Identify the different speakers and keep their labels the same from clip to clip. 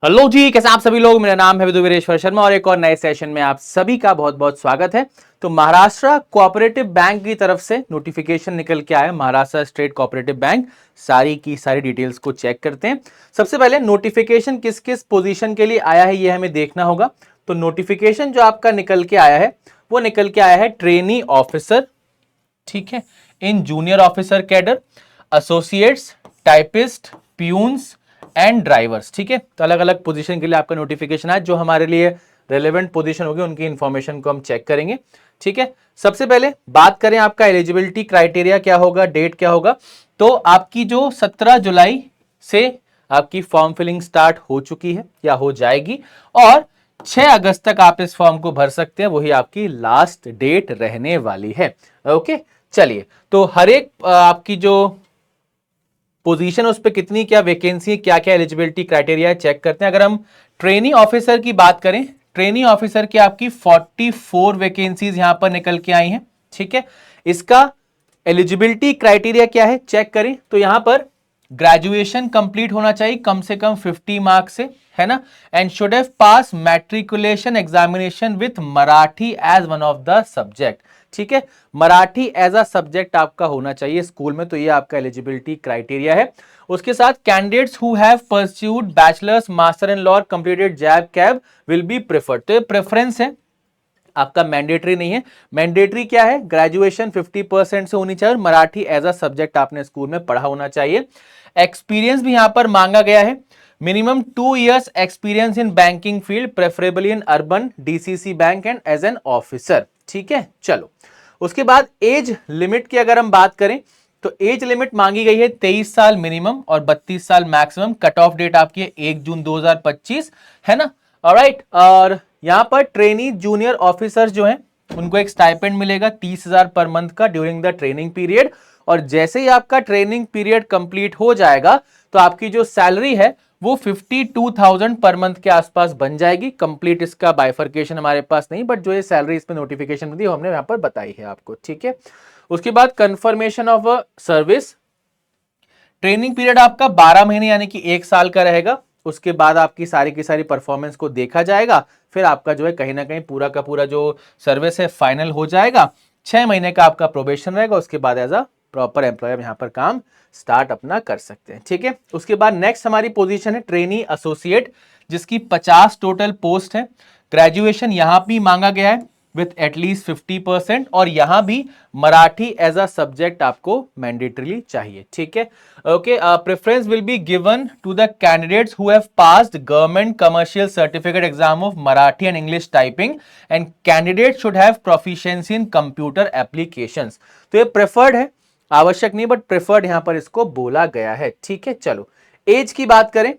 Speaker 1: Hello जी, कैसे आप सभी लोग। मेरा नाम है विदुवीरेश्वर शर्मा और एक और नए सेशन में आप सभी का बहुत बहुत स्वागत है। तो महाराष्ट्र कोऑपरेटिव बैंक की तरफ से नोटिफिकेशन निकल के आया, महाराष्ट्र स्टेट कोऑपरेटिव बैंक। सारी की सारी डिटेल्स को चेक करते हैं। सबसे पहले नोटिफिकेशन किस किस पोजीशन के लिए आया है ये हमें देखना होगा। तो नोटिफिकेशन जो आपका निकल के आया है वो निकल के आया है ट्रेनी ऑफिसर, ठीक है, in junior officer cadre, associates, typist, peons and drivers. ठीक है, तो अलग अलग पोजीशन के लिए आपका नोटिफिकेशन है। जो हमारे लिए रेलेवेंट पोजीशन होगी उनकी इंफॉर्मेशन को हम चेक करेंगे। ठीक है, सबसे पहले बात करें आपका एलिजिबिलिटी क्राइटेरिया क्या होगा, डेट क्या होगा। तो आपकी जो 17 जुलाई से आपकी फॉर्म फिलिंग स्टार्ट हो चुकी है या हो जाएगी और 6 अगस्त तक आप इस फॉर्म को भर सकते हैं, वही आपकी लास्ट डेट रहने वाली है। ओके, चलिए, तो हर एक आपकी जो पोजीशन उस पर कितनी क्या वैकेंसी, क्या क्या एलिजिबिलिटी क्राइटेरिया चेक करते हैं। अगर हम ट्रेनी ऑफिसर की बात करें, ट्रेनी ऑफिसर की आपकी 44 वैकेंसीज यहां पर निकल के आई हैं। ठीक है, इसका एलिजिबिलिटी क्राइटेरिया क्या है चेक करें तो यहां पर ग्रेजुएशन कंप्लीट होना चाहिए कम से कम 50 मार्क्स से, है ना, and should have pass matriculation examination with Marathi as one of the subject. ठीक है, मराठी एज अ सब्जेक्ट आपका होना चाहिए स्कूल में, तो ये आपका एलिजिबिलिटी क्राइटेरिया है। उसके साथ candidates who have pursued bachelors master in law completed JAIIB CAIIB will be preferred. तो ये प्रेफरेंस है, आपका मैंडेटरी नहीं है। मैंडेटरी क्या है, ग्रेजुएशन 50% से होनी चाहिए और मराठी एज अ सब्जेक्ट आपने स्कूल में पढ़ा होना चाहिए। एक्सपीरियंस भी यहां पर मांगा गया है, minimum 2 years experience in banking field, preferably in urban DCC bank and as an officer. ठीक है, चलो, उसके बाद एज लिमिट की अगर हम बात करें तो एज लिमिट मांगी गई है 23 साल मिनिमम और 32 साल मैक्सिमम। कट ऑफ डेट आपकी है 1 जून 2025, है ना। ऑलराइट, और यहां पर ट्रेनी जूनियर ऑफिसर्स जो हैं उनको एक स्टाइपेंड मिलेगा 30,000 पर मंथ का ड्यूरिंग द ट्रेनिंग पीरियड। और जैसे ही आपका ट्रेनिंग पीरियड कंप्लीट हो जाएगा तो आपकी जो सैलरी है वो 52,000 पर मंथ के आसपास बन जाएगी। कंप्लीट इसका बाइफर्केशन हमारे पास नहीं, बट जो ये सैलरी इसमें नोटिफिकेशन दी हमने यहां पर बताई है आपको। ठीक है, उसके बाद confirmation of service. Training period आपका 12 महीने यानी कि 1 साल का रहेगा। उसके बाद आपकी सारी की सारी परफॉर्मेंस को देखा जाएगा, फिर आपका जो है कहीं ना कहीं पूरा का पूरा जो सर्विस है फाइनल हो जाएगा। 6 महीने का आपका प्रोबेशन रहेगा, उसके बाद एज अ प्रॉपर एम्प्लॉयर यहां पर काम स्टार्ट अपना कर सकते हैं। ठीक है, उसके बाद नेक्स्ट हमारी पोजीशन है ट्रेनी एसोसिएट, जिसकी 50 टोटल पोस्ट है। ग्रेजुएशन यहां भी मांगा गया है विथ एटलीस्ट 50% और यहां भी मराठी एज अ सब्जेक्ट आपको मैंडेटरीली चाहिए। ठीक है, okay, preference will be given to the candidates who have passed government commercial certificate exam of Marathi and English typing and candidate should have proficiency in computer applications. तो ये preferred है, आवश्यक नहीं, but preferred यहां पर इसको बोला गया है। ठीक है, चलो, एज की बात करें,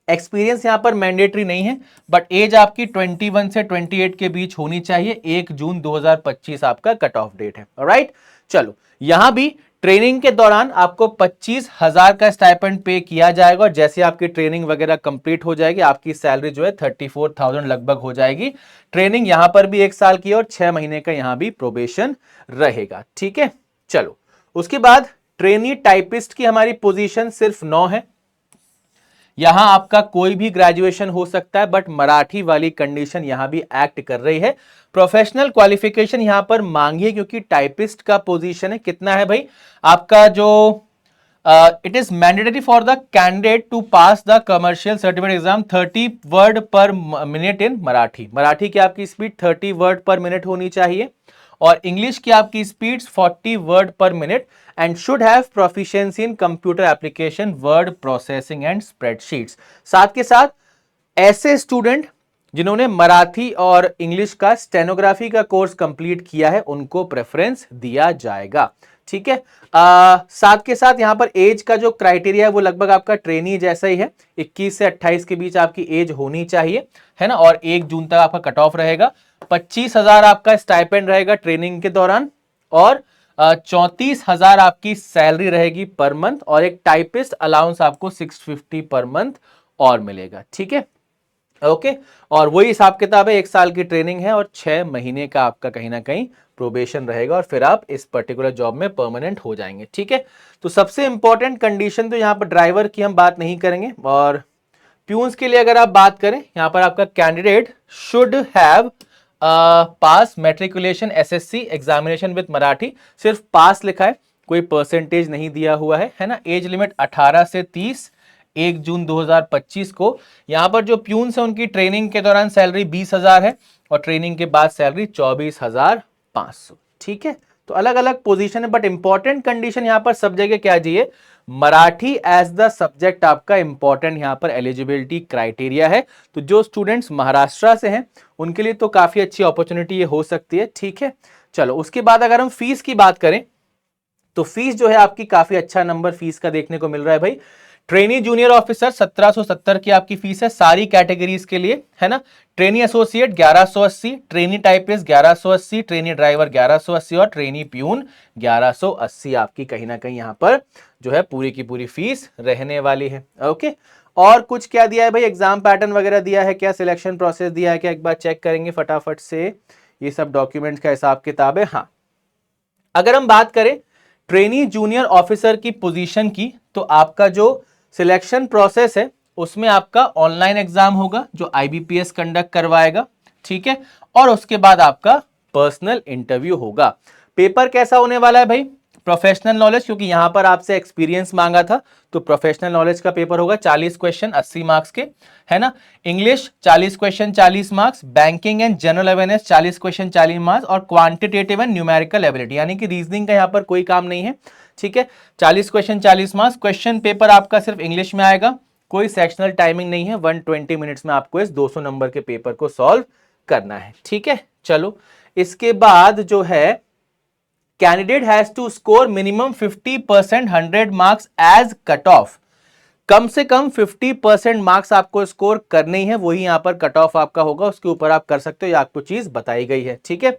Speaker 1: एक्सपीरियंस यहां पर मैंडेटरी नहीं है, बट एज आपकी 21 से 28 के बीच होनी चाहिए। 1 जून 2025 आपका कट ऑफ डेट है। ऑलराइट, चलो, यहां भी ट्रेनिंग के दौरान आपको 25,000 का स्टाइपेंड पे किया जाएगा और जैसे आपकी ट्रेनिंग वगैरह कंप्लीट हो जाएगी आपकी सैलरी जो है 34,000 लगभग हो जाएगी। ट्रेनिंग यहां पर भी 1 साल की और 6 महीने का यहां भी प्रोबेशन रहेगा। ठीक है, चलो, उसके बाद ट्रेनी टाइपिस्ट की हमारी पोजीशन सिर्फ 9 है। यहां आपका कोई भी ग्रेजुएशन हो सकता है, बट मराठी वाली कंडीशन यहां भी एक्ट कर रही है। प्रोफेशनल क्वालिफिकेशन यहां पर मांगिए क्योंकि टाइपिस्ट का पोजीशन है। कितना है भाई आपका जो it is mandatory for the candidate to pass the commercial certificate exam 30 word per minute in Marathi. Marathi की आपकी स्पीड 30 वर्ड पर मिनट होनी चाहिए और इंग्लिश की आपकी speed 40 word per minute and should have proficiency in computer application, word processing and spreadsheets. साथ के साथ ऐसे स्टूडेंट जिन्होंने मराठी और इंग्लिश का स्टेनोग्राफी का कोर्स कंप्लीट किया है उनको प्रेफरेंस दिया जाएगा। ठीक है, साथ के साथ यहां पर एज का जो क्राइटेरिया है वो लगभग आपका ट्रेनी जैसा ही है। 21 से 28 के बीच आपकी एज होनी चाहिए, है ना, और 1 जून तक आपका कट ऑफ रहेगा। 25,000 आपका स्टाइपेंड रहेगा ट्रेनिंग के दौरान और 34,000 आपकी सैलरी रहेगी पर मंथ और एक टाइपिस्ट अलाउंस आपको 650 पर मंथ और मिलेगा। ठीक है, ओके, और वही हिसाब किताब है, 1 साल की ट्रेनिंग है और 6 महीने का आपका कहीं ना कहीं प्रोबेशन रहेगा और फिर आप इस पर्टिकुलर जॉब में परमानेंट हो जाएंगे। ठीक है, तो सबसे इंपॉर्टेंट कंडीशन तो यहां पर ड्राइवर की हम बात नहीं करेंगे और प्यून्स के लिए अगर आप बात करें, यहां पर आपका candidate should have pass matriculation SSC examination with Marathi, सिर्फ पास लिखा है, कोई परसेंटेज नहीं दिया हुआ है ना। एज लिमिट 18 से 30, 1 जून 2025 को। यहां पर जो प्यून्स है उनकी ट्रेनिंग के दौरान सैलरी 20,000 है और ट्रेनिंग के बाद सैलरी 24,500। ठीक है, तो अलग अलग पोजीशन है, बट इंपॉर्टेंट कंडीशन यहां पर सब जगह क्या चाहिए, मराठी एज द सब्जेक्ट आपका इंपॉर्टेंट यहां पर एलिजिबिलिटी क्राइटेरिया है। तो जो स्टूडेंट्स महाराष्ट्र से हैं उनके लिए तो काफी अच्छी अपॉर्चुनिटी ये हो सकती है। ठीक है, चलो उसके बाद अगर हम फीस की बात करें तो फीस जो है आपकी काफी अच्छा नंबर फीस का देखने को मिल रहा है भाई। ट्रेनी जूनियर ऑफिसर 1770 की आपकी फीस है सारी कैटेगरीज के लिए, है ना। Trainee associate 1180, trainee typist 1180, trainee driver 1180 और ट्रेनी प्यून 1180 आपकी कहीं ना कहीं यहां पर जो है पूरी की पूरी फीस रहने वाली है। ओके, और कुछ क्या दिया है भाई, एग्जाम पैटर्न वगैरह दिया है क्या, सिलेक्शन प्रोसेस दिया है क्या, एक बार चेक करेंगे फटाफट से। ये सब डॉक्यूमेंट्स का हिसाब किताब है। हाँ, अगर हम बात करें ट्रेनी जूनियर ऑफिसर की पोजीशन की, तो आपका जो सिलेक्शन प्रोसेस है उसमें आपका ऑनलाइन एग्जाम होगा जो आईबीपीएस कंडक्ट करवाएगा। ठीक है, और उसके बाद आपका पर्सनल इंटरव्यू होगा। पेपर कैसा होने वाला है भाई, प्रोफेशनल नॉलेज, क्योंकि यहां पर आपसे एक्सपीरियंस मांगा था तो प्रोफेशनल नॉलेज का पेपर होगा। 40 क्वेश्चन 80 मार्क्स के, है ना। English 40 question 40 marks, banking and general awareness 40 question 40 marks और क्वांटिटेटिव एंड न्यूमेरिकल एबिलिटी यानी कि रीजनिंग का यहां पर कोई काम नहीं है। ठीक है, 40 क्वेश्चन 40 मार्क्स। क्वेश्चन पेपर आपका सिर्फ इंग्लिश में आएगा, कोई सेक्शनल टाइमिंग नहीं है। 120 मिनट्स में आपको इस 200 नंबर के पेपर को सॉल्व करना है। ठीक है, चलो इसके बाद जो है candidate has to score minimum 50% 100 marks as cut off. कम से कम 50% मार्क्स आपको स्कोर करने ही है, वही यहां पर कट ऑफ आपका होगा, उसके ऊपर आप कर सकते हो, ये आपको चीज बताई गई है। ठीक है,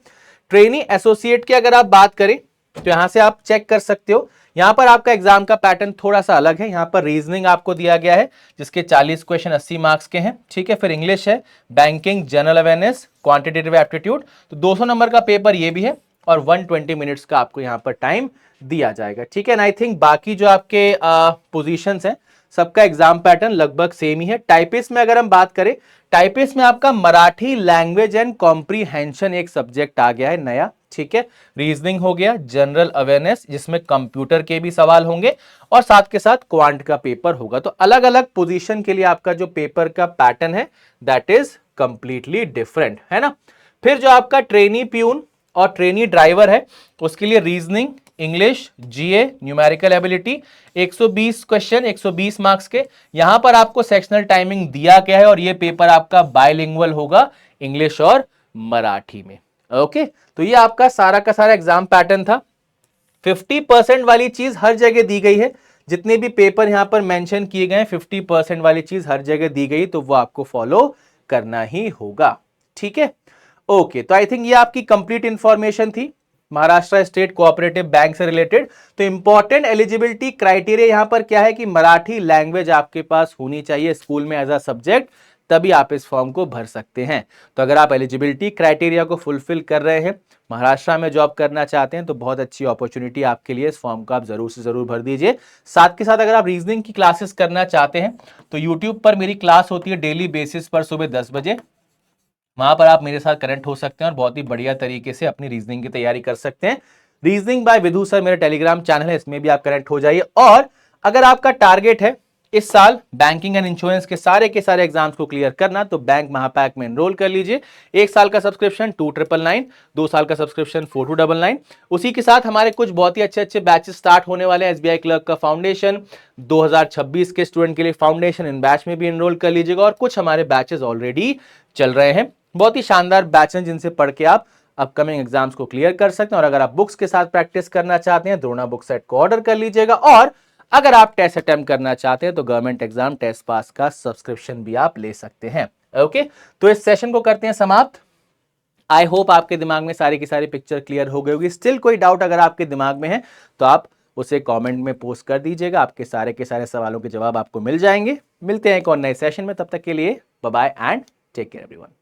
Speaker 1: ट्रेनी एसोसिएट की अगर आप बात करें तो यहां से आप चेक कर सकते हो। यहां पर आपका एग्जाम का पैटर्न थोड़ा सा अलग है, यहां पर रीजनिंग आपको दिया गया है जिसके 40 क्वेश्चन 80 मार्क्स के हैं। ठीक है, फिर इंग्लिश है, banking, general awareness, quantitative aptitude, तो 200 नंबर का पेपर ये भी है और 120 मिनट्स का आपको यहां पर टाइम दिया जाएगा। ठीक है, एंड आई थिंक बाकी जो आपके पोजीशंस हैं सबका एग्जाम पैटर्न लगभग सेम ही है। टाइपिस्ट में अगर हम बात करें, टाइपिस्ट में आपका मराठी लैंग्वेज एंड कॉम्प्रीहेंशन एक सब्जेक्ट आ गया है नया। ठीक है, रीजनिंग हो गया, जनरल अवेयरनेस जिसमें कंप्यूटर के भी सवाल होंगे और साथ के साथ क्वांट का पेपर होगा। तो अलग अलग पोजीशन के लिए आपका जो पेपर का पैटर्न है दैट इज कंप्लीटली डिफरेंट, है ना। फिर जो आपका ट्रेनी प्यून और ट्रेनी ड्राइवर है उसके लिए रीजनिंग, इंग्लिश, जीए, न्यूमेरिकल एबिलिटी, 120 क्वेश्चन 120 मार्क्स के। यहां पर आपको सेक्शनल टाइमिंग दिया गया है और यह पेपर आपका बायलिंगुअल होगा इंग्लिश और मराठी में। ओके, तो ये आपका सारा का सारा एग्जाम पैटर्न था। 50% वाली चीज हर जगह दी गई है, जितने भी पेपर यहां पर मेंशन किए गए 50% वाली चीज हर जगह दी गई, तो वो आपको फॉलो करना ही होगा। ठीक है, ओके, तो आई थिंक ये आपकी कंप्लीट इंफॉर्मेशन थी महाराष्ट्र स्टेट कोऑपरेटिव बैंक से रिलेटेड। तो इंपॉर्टेंट एलिजिबिलिटी क्राइटेरिया यहां पर क्या है कि मराठी लैंग्वेज आपके पास होनी चाहिए स्कूल में एज अ सब्जेक्ट, तभी आप इस फॉर्म को भर सकते हैं। तो अगर आप एलिजिबिलिटी क्राइटेरिया को फुलफिल कर रहे हैं, महाराष्ट्र में जॉब करना चाहते हैं, तो बहुत अच्छी अपॉर्चुनिटी आपके लिए, इस फॉर्म को आप जरूर से जरूर भर दीजिए। साथ के साथ अगर आप रीजनिंग की क्लासेस करना चाहते हैं तो यूट्यूब पर मेरी क्लास होती है डेली बेसिस पर सुबह 10 बजे, वहां पर आप मेरे साथ कनेक्ट हो सकते हैं और बहुत ही बढ़िया तरीके से अपनी रीजनिंग की तैयारी कर सकते हैं। रीजनिंग बाय विधु सर मेरा टेलीग्राम चैनल है, इसमें भी आप कनेक्ट हो जाइए। और अगर आपका टारगेट है इस साल बैंकिंग एंड इंश्योरेंस के सारे एग्जाम्स को क्लियर करना, तो बैंक महापैक में एनरोल कर लीजिए। 1 साल का सब्सक्रिप्शन 2999, 2 साल का सब्सक्रिप्शन 4299। उसी के साथ हमारे कुछ बहुत ही अच्छे अच्छे बैचेस स्टार्ट होने वाले हैं। एसबीआई क्लर्क का फाउंडेशन 2026 के स्टूडेंट के लिए फाउंडेशन, इन बैच में भी एनरोल कर लीजिएगा। और कुछ हमारे बैचेस ऑलरेडी चल रहे हैं, बहुत ही शानदार बैच हैं जिनसे पढ़ के आप अपकमिंग एग्जाम्स को क्लियर कर सकते हैं। और अगर आप बुक्स के साथ प्रैक्टिस करना चाहते हैं, द्रोणा बुक सेट को ऑर्डर कर लीजिएगा। और अगर आप टेस्ट अटेम्प्ट करना चाहते हैं तो गवर्नमेंट एग्जाम टेस्ट पास का सब्सक्रिप्शन भी आप ले सकते हैं। ओके, तो इस सेशन को करते हैं समाप्त। आई होप आपके दिमाग में सारी की सारी पिक्चर क्लियर हो गई होगी। स्टिल कोई डाउट अगर आपके दिमाग में है तो आप उसे कमेंट में पोस्ट कर दीजिएगा, आपके सारे के सारे सवालों के जवाब आपको मिल जाएंगे। मिलते हैं एक और नए सेशन में, तब तक के लिए bye bye and take care everyone.